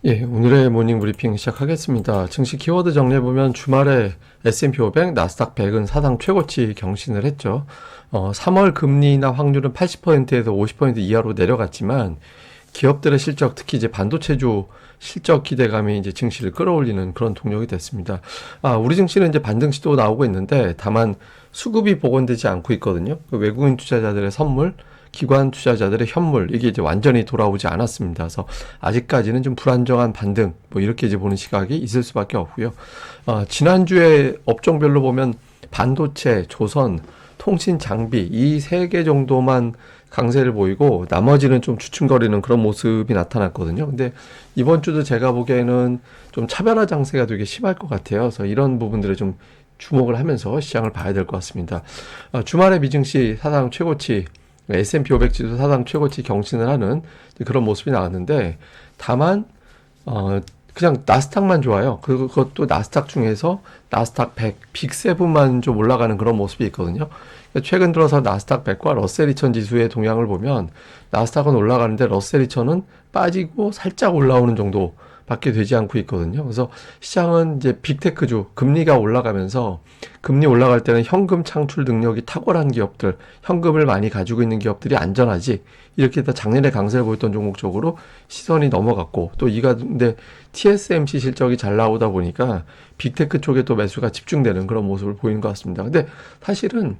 예, 오늘의 모닝 브리핑 시작하겠습니다. 증시 키워드 정리해보면 주말에 S&P 500, 나스닥 100은 사상 최고치 경신을 했죠. 3월 금리나 확률은 80%에서 50% 이하로 내려갔지만 기업들의 실적, 특히 이제 반도체주 실적 기대감이 이제 증시를 끌어올리는 그런 동력이 됐습니다. 우리 증시는 이제 반등시도 나오고 있는데 다만 수급이 복원되지 않고 있거든요. 그 외국인 투자자들의 선물, 기관 투자자들의 현물, 이게 이제 완전히 돌아오지 않았습니다. 그래서 아직까지는 좀 불안정한 반등, 뭐 이렇게 이제 보는 시각이 있을 수밖에 없고요. 지난주에 업종별로 보면 반도체, 조선, 통신 장비 이 세 개 정도만 강세를 보이고 나머지는 좀 주춤거리는 그런 모습이 나타났거든요. 근데 이번 주도 제가 보기에는 좀 차별화 장세가 되게 심할 것 같아요. 그래서 이런 부분들에 좀 주목을 하면서 시장을 봐야 될 것 같습니다. 주말에 미증시 사상 최고치 S&P 500 지수 사상 최고치 경신을 하는 그런 모습이 나왔는데 다만 그냥 나스닥만 좋아요. 그것도 나스닥 중에서 나스닥 100, 빅7만 좀 올라가는 그런 모습이 있거든요. 최근 들어서 나스닥 100과 러셀 2000 지수의 동향을 보면 나스닥은 올라가는데 러셀 2000은 빠지고 살짝 올라오는 정도 밖에 되지 않고 있거든요. 그래서 시장은 이제 빅테크주 금리가 올라가면서 금리 올라갈 때는 현금 창출 능력이 탁월한 기업들, 현금을 많이 가지고 있는 기업들이 안전하지. 이렇게 다 작년에 강세를 보였던 종목 쪽으로 시선이 넘어갔고 또 이 가운데 TSMC 실적이 잘 나오다 보니까 빅테크 쪽에 또 매수가 집중되는 그런 모습을 보이는 것 같습니다. 근데 사실은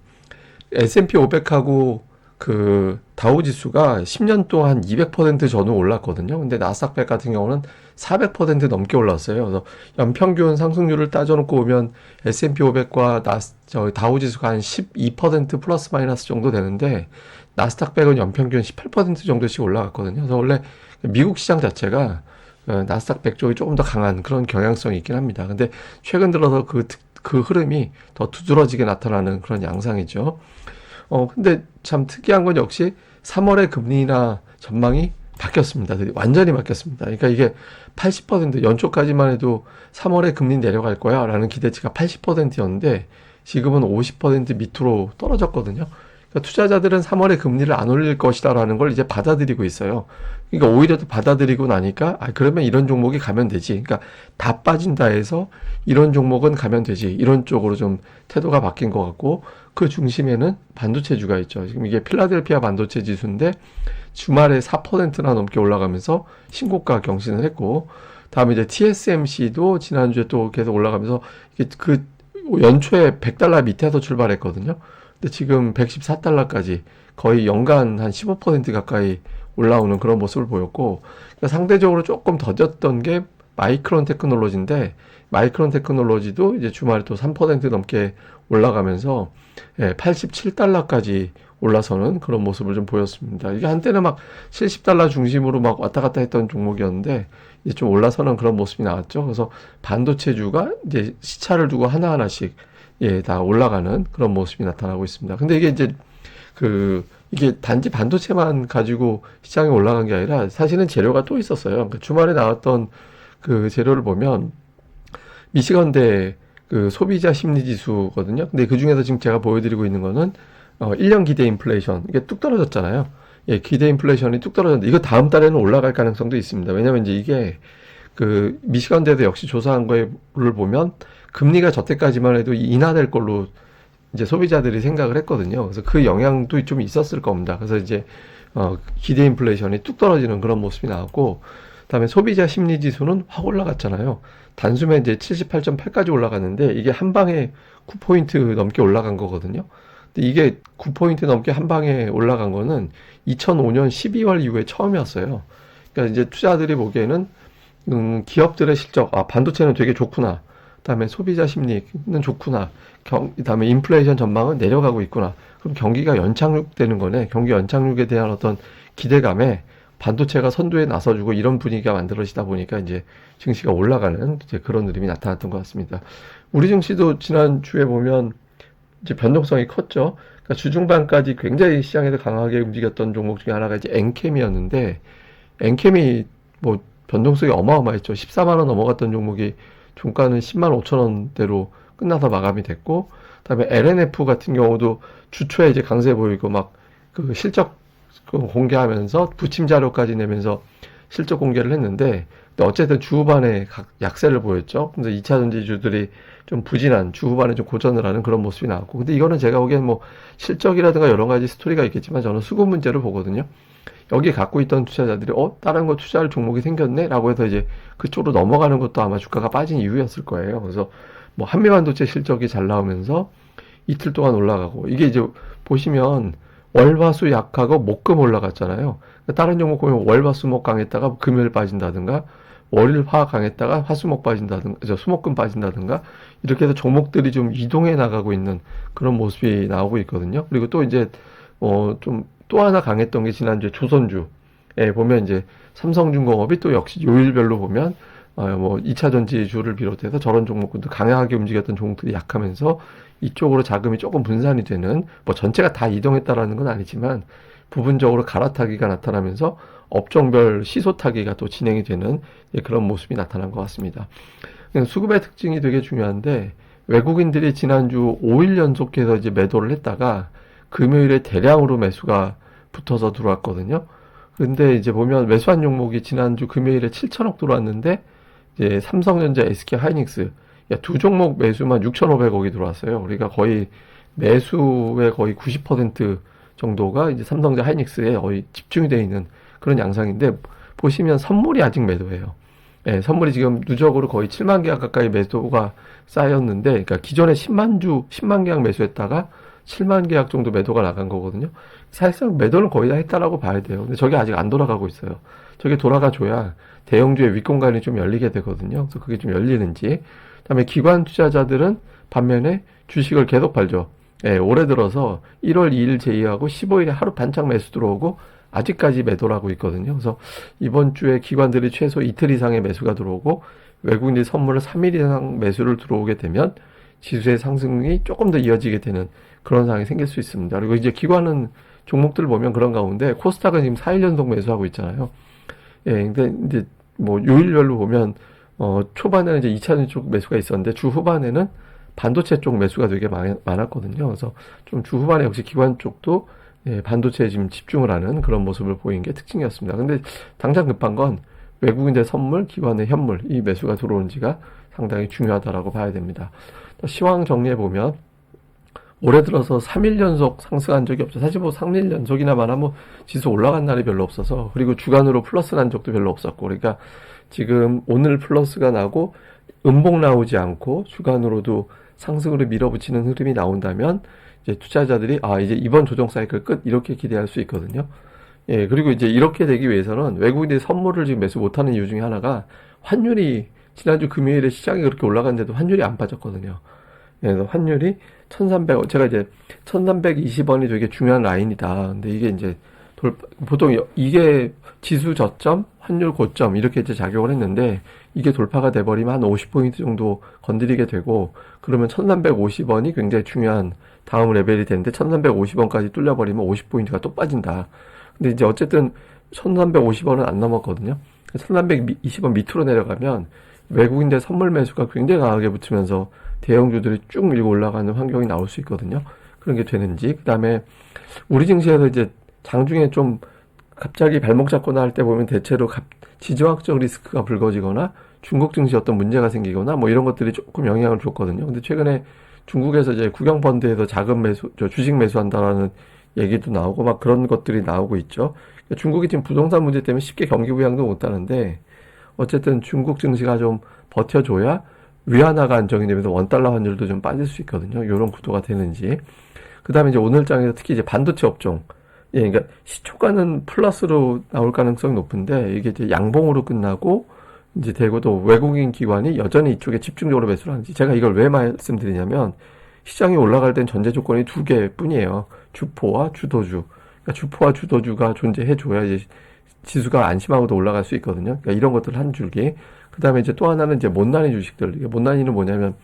S&P 500하고 그 다우지수가 10년 동안 200% 전후 올랐거든요. 근데 나스닥 100 같은 경우는 400% 넘게 올랐어요. 그래서 연평균 상승률을 따져놓고 보면 S&P 500과 다우지수가 한 12% 플러스 마이너스 정도 되는데 나스닥 100은 연평균 18% 정도씩 올라갔거든요. 그래서 원래 미국 시장 자체가 나스닥 100 쪽이 조금 더 강한 그런 경향성이 있긴 합니다. 근데 최근 들어서 그 흐름이 더 두드러지게 나타나는 그런 양상이죠. 근데 참 특이한 건 역시 3월의 금리나 전망이 바뀌었습니다. 완전히 바뀌었습니다. 그러니까 이게 80% 연초까지만 해도 3월에 금리 내려갈 거야 라는 기대치가 80%였는데 지금은 50% 밑으로 떨어졌거든요. 그러니까 투자자들은 3월에 금리를 안 올릴 것이다라는 걸 이제 받아들이고 있어요. 그러니까 오히려 더 받아들이고 나니까 그러면 이런 종목이 가면 되지. 그러니까 다 빠진다 해서 이런 종목은 가면 되지. 이런 쪽으로 좀 태도가 바뀐 것 같고 그 중심에는 반도체주가 있죠. 지금 이게 필라델피아 반도체 지수인데 주말에 4%나 넘게 올라가면서 신고가 경신을 했고 다음에 이제 TSMC도 지난주에 또 계속 올라가면서 그 연초에 100달러 밑에서 출발했거든요. 근데 지금 114달러까지 거의 연간 한 15% 가까이 올라오는 그런 모습을 보였고 그러니까 상대적으로 조금 더뎠던 게 마이크론 테크놀로지인데 마이크론 테크놀로지도 이제 주말에 또 3% 넘게 올라가면서 87달러까지 올라서는 그런 모습을 좀 보였습니다. 이게 한때는 막 70달러 중심으로 막 왔다 갔다 했던 종목이었는데 이제 좀 올라서는 그런 모습이 나왔죠. 그래서 반도체주가 이제 시차를 두고 하나하나씩 다 올라가는 그런 모습이 나타나고 있습니다. 근데 이게 이제 이게 단지 반도체만 가지고 시장에 올라간 게 아니라 사실은 재료가 또 있었어요. 그러니까 주말에 나왔던 그 재료를 보면 미시건대 그 소비자 심리 지수거든요. 근데 그 중에서 지금 제가 보여드리고 있는 거는 1년 기대 인플레이션 이게 뚝 떨어졌잖아요. 기대 인플레이션이 뚝 떨어졌는데 이거 다음 달에는 올라갈 가능성도 있습니다. 왜냐면 이제 이게 그 미시건대도 역시 조사한 거를 보면 금리가 저때까지만 해도 인하될 걸로 이제 소비자들이 생각을 했거든요. 그래서 그 영향도 좀 있었을 겁니다. 그래서 이제 기대 인플레이션이 뚝 떨어지는 그런 모습이 나왔고, 그다음에 소비자 심리 지수는 확 올라갔잖아요. 단숨에 이제 78.8까지 올라갔는데 이게 한 방에 9포인트 넘게 올라간 거거든요. 근데 이게 9포인트 넘게 한 방에 올라간 거는 2005년 12월 이후에 처음이었어요. 그러니까 이제 투자들이 보기에는 기업들의 실적, 반도체는 되게 좋구나. 그다음에 소비자 심리는 좋구나. 그다음에 인플레이션 전망은 내려가고 있구나. 그럼 경기가 연착륙되는 거네. 경기 연착륙에 대한 어떤 기대감에 반도체가 선두에 나서주고 이런 분위기가 만들어지다 보니까 이제 증시가 올라가는 이제 그런 흐름이 나타났던 것 같습니다. 우리 증시도 지난주에 보면 이제 변동성이 컸죠. 그러니까 주중반까지 굉장히 시장에서 강하게 움직였던 종목 중에 하나가 이제 엔캠이었는데 엔캠이 뭐 변동성이 어마어마했죠. 14만 원 넘어갔던 종목이 종가는 10만 5천 원대로 끝나서 마감이 됐고, 그다음에 LNF 같은 경우도 주초에 이제 강세 보이고 막 그 실적 공개하면서 부침 자료까지 내면서 실적 공개를 했는데, 근데 어쨌든 주 후반에 각 약세를 보였죠. 근데 2차 전지주들이 좀 부진한, 주 후반에 좀 고전을 하는 그런 모습이 나왔고. 근데 이거는 제가 보기엔 뭐 실적이라든가 여러 가지 스토리가 있겠지만 저는 수급 문제로 보거든요. 여기 갖고 있던 투자자들이 다른 거 투자할 종목이 생겼네? 라고 해서 이제 그쪽으로 넘어가는 것도 아마 주가가 빠진 이유였을 거예요. 그래서 뭐 한미반도체 실적이 잘 나오면서 이틀 동안 올라가고, 이게 이제 보시면 월화수 약하고 목금 올라갔잖아요. 다른 종목 보면 월화수목 강했다가 금요일 빠진다든가, 월일 화 강했다가 화수목 빠진다든가, 수목금 빠진다든가, 이렇게 해서 종목들이 좀 이동해 나가고 있는 그런 모습이 나오고 있거든요. 그리고 또 이제 좀 또 하나 강했던 게 지난주에 조선주에 보면 이제 삼성중공업이 또 역시 요일별로 보면 뭐 2차 전지주를 비롯해서 저런 종목들도 강하게 움직였던 종목들이 약하면서 이쪽으로 자금이 조금 분산이 되는, 뭐 전체가 다 이동했다라는 건 아니지만 부분적으로 갈아타기가 나타나면서 업종별 시소타기가 또 진행이 되는 그런 모습이 나타난 것 같습니다. 수급의 특징이 되게 중요한데, 외국인들이 지난주 5일 연속해서 이제 매도를 했다가 금요일에 대량으로 매수가 붙어서 들어왔거든요. 근데 이제 보면 매수한 종목이 지난주 금요일에 7천억 들어왔는데, 이제 삼성전자, SK 하이닉스 두 종목 매수만 6,500억이 들어왔어요. 우리가 거의 매수의 거의 90% 정도가 이제 삼성전자, 하이닉스에 거의 집중이 되어 있는 그런 양상인데, 보시면 선물이 아직 매도예요. 예, 선물이 지금 누적으로 거의 7만 계약 가까이 매도가 쌓였는데, 그러니까 기존에 10만 계약 매수했다가 7만 계약 정도 매도가 나간 거거든요. 사실상 매도는 거의 다 했다라고 봐야 돼요. 근데 저게 아직 안 돌아가고 있어요. 저게 돌아가줘야 대형주의 윗공간이 좀 열리게 되거든요. 그래서 그게 좀 열리는지. 그다음에 기관 투자자들은 반면에 주식을 계속 팔죠. 예, 올해 들어서 1월 2일 제의하고 15일에 하루 반짝 매수 들어오고 아직까지 매도를 하고 있거든요. 그래서 이번 주에 기관들이 최소 이틀 이상의 매수가 들어오고, 외국인들이 선물을 3일 이상 매수를 들어오게 되면 지수의 상승이 조금 더 이어지게 되는 그런 상황이 생길 수 있습니다. 그리고 이제 기관은 종목들 보면 그런 가운데 코스닥은 지금 4일 연속 매수하고 있잖아요. 예, 근데 이제 뭐 요일별로 보면 초반에는 이제 2차전 쪽 매수가 있었는데 주 후반에는 반도체 쪽 매수가 되게 많았거든요. 그래서 좀 주 후반에 역시 기관 쪽도 반도체에 지금 집중을 하는 그런 모습을 보인 게 특징이었습니다. 근데 당장 급한 건 외국인의 선물, 기관의 현물, 이 매수가 들어온지가 상당히 중요하다라고 봐야 됩니다. 시황 정리해 보면 올해 들어서 3일 연속 상승한 적이 없죠. 사실 뭐 3일 연속이나 마나 뭐 지수 올라간 날이 별로 없어서, 그리고 주간으로 플러스 난 적도 별로 없었고, 그러니까 지금 오늘 플러스가 나고 음봉 나오지 않고 주간으로도 상승으로 밀어붙이는 흐름이 나온다면 이제 투자자들이 이제 이번 조정 사이클 끝, 이렇게 기대할 수 있거든요. 예, 그리고 이제 이렇게 되기 위해서는 외국인들이 선물을 지금 매수 못하는 이유 중에 하나가 환율이, 지난주 금요일에 시장이 그렇게 올라갔는데도 환율이 안 빠졌거든요. 예, 그래서 환율이 1300, 제가 이제 1320원이 되게 중요한 라인이다. 근데 이게 이제 보통 이게 지수 저점, 환율 고점 이렇게 이제 작용을 했는데, 이게 돌파가 돼버리면 한 50포인트 정도 건드리게 되고, 그러면 1350원이 굉장히 중요한 다음 레벨이 되는데 1350원까지 뚫려버리면 50포인트가 또 빠진다. 근데 이제 어쨌든 1350원은 안 넘었거든요. 1320원 밑으로 내려가면 외국인들 선물 매수가 굉장히 강하게 붙으면서 대형주들이 쭉 밀고 올라가는 환경이 나올 수 있거든요. 그런 게 되는지. 그 다음에 우리 증시에서 이제 장중에 좀 갑자기 발목 잡거나 할 때 보면 대체로 지정학적 리스크가 불거지거나 중국 증시 어떤 문제가 생기거나 뭐 이런 것들이 조금 영향을 줬거든요. 근데 최근에 중국에서 이제 국영펀드에서 자금 매수, 주식 매수한다라는 얘기도 나오고 막 그런 것들이 나오고 있죠. 그러니까 중국이 지금 부동산 문제 때문에 쉽게 경기 부양도 못하는데, 어쨌든 중국 증시가 좀 버텨줘야 위안화가 안정이 되면서 원달러 환율도 좀 빠질 수 있거든요. 이런 구도가 되는지. 그 다음에 이제 오늘 장에서 특히 이제 반도체 업종. 예, 그러니까 시초가는 플러스로 나올 가능성이 높은데, 이게 이제 양봉으로 끝나고 이제 되고, 또 외국인 기관이 여전히 이쪽에 집중적으로 매수를 하는지. 제가 이걸 왜 말씀드리냐면, 시장이 올라갈 땐 전제 조건이 두 개뿐이에요. 주포와 주도주. 그러니까 주포와 주도주가 존재해줘야 이제 지수가 안심하고도 올라갈 수 있거든요. 그러니까 이런 것들 한 줄기. 그 다음에 이제 또 하나는 이제 못난이 주식들. 이게 못난이는 뭐냐면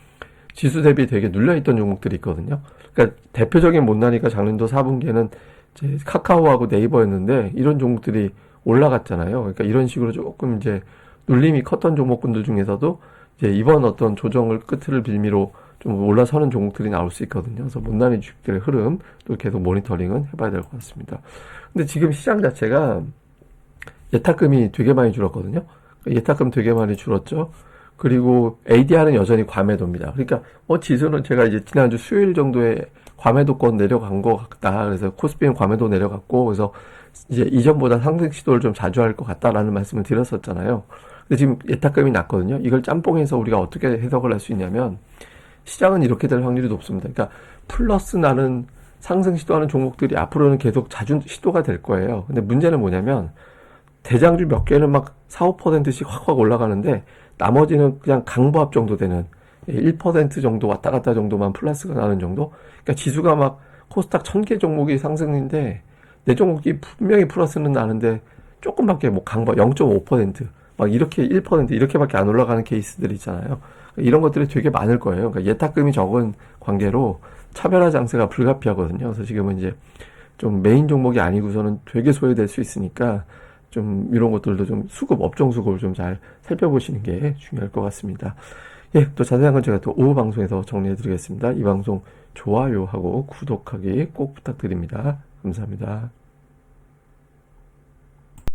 지수 대비 되게 눌려있던 종목들이 있거든요. 그러니까 대표적인 못난이가 작년도 4분기에는 이제 카카오하고 네이버였는데, 이런 종목들이 올라갔잖아요. 그러니까 이런 식으로 조금 이제 눌림이 컸던 종목군들 중에서도 이제 이번 어떤 조정을 끝을 빌미로 좀 올라서는 종목들이 나올 수 있거든요. 그래서 못난이 주식들의 흐름도 계속 모니터링은 해봐야 될 것 같습니다. 근데 지금 시장 자체가 예탁금이 되게 많이 줄었거든요. 예탁금 되게 많이 줄었죠. 그리고 ADR은 여전히 과매도입니다. 그러니까 지수는 제가 이제 지난주 수요일 정도에 과매도권 내려간 것 같다. 그래서 코스피는 과매도 내려갔고, 그래서 이제 이전보다 상승 시도를 좀 자주 할 것 같다라는 말씀을 드렸었잖아요. 근데 지금 예탁금이 낮거든요. 이걸 짬뽕해서 우리가 어떻게 해석을 할 수 있냐면, 시장은 이렇게 될 확률이 높습니다. 그러니까 플러스 나는 상승 시도하는 종목들이 앞으로는 계속 자주 시도가 될 거예요. 근데 문제는 뭐냐면, 대장주 몇 개는 막 4, 5%씩 확확 올라가는데, 나머지는 그냥 강보합 정도 되는 1% 정도 왔다 갔다 정도만 플러스가 나는 정도? 그러니까 지수가 막 코스닥 1000개 종목이 상승인데 내 종목이 분명히 플러스는 나는데 조금밖에 뭐 강보 0.5%막 이렇게 1% 이렇게밖에 안 올라가는 케이스들 있잖아요. 이런 것들이 되게 많을 거예요. 그러니까 예탁금이 적은 관계로 차별화 장세가 불가피하거든요. 그래서 지금은 이제 좀 메인 종목이 아니고서는 되게 소외될 수 있으니까 좀 이런 것들도 좀 수급, 업종 수급을 좀 잘 살펴보시는 게 중요할 것 같습니다. 예, 또 자세한 건 제가 또 오후 방송에서 정리해 드리겠습니다. 이 방송 좋아요하고 구독하기 꼭 부탁드립니다. 감사합니다.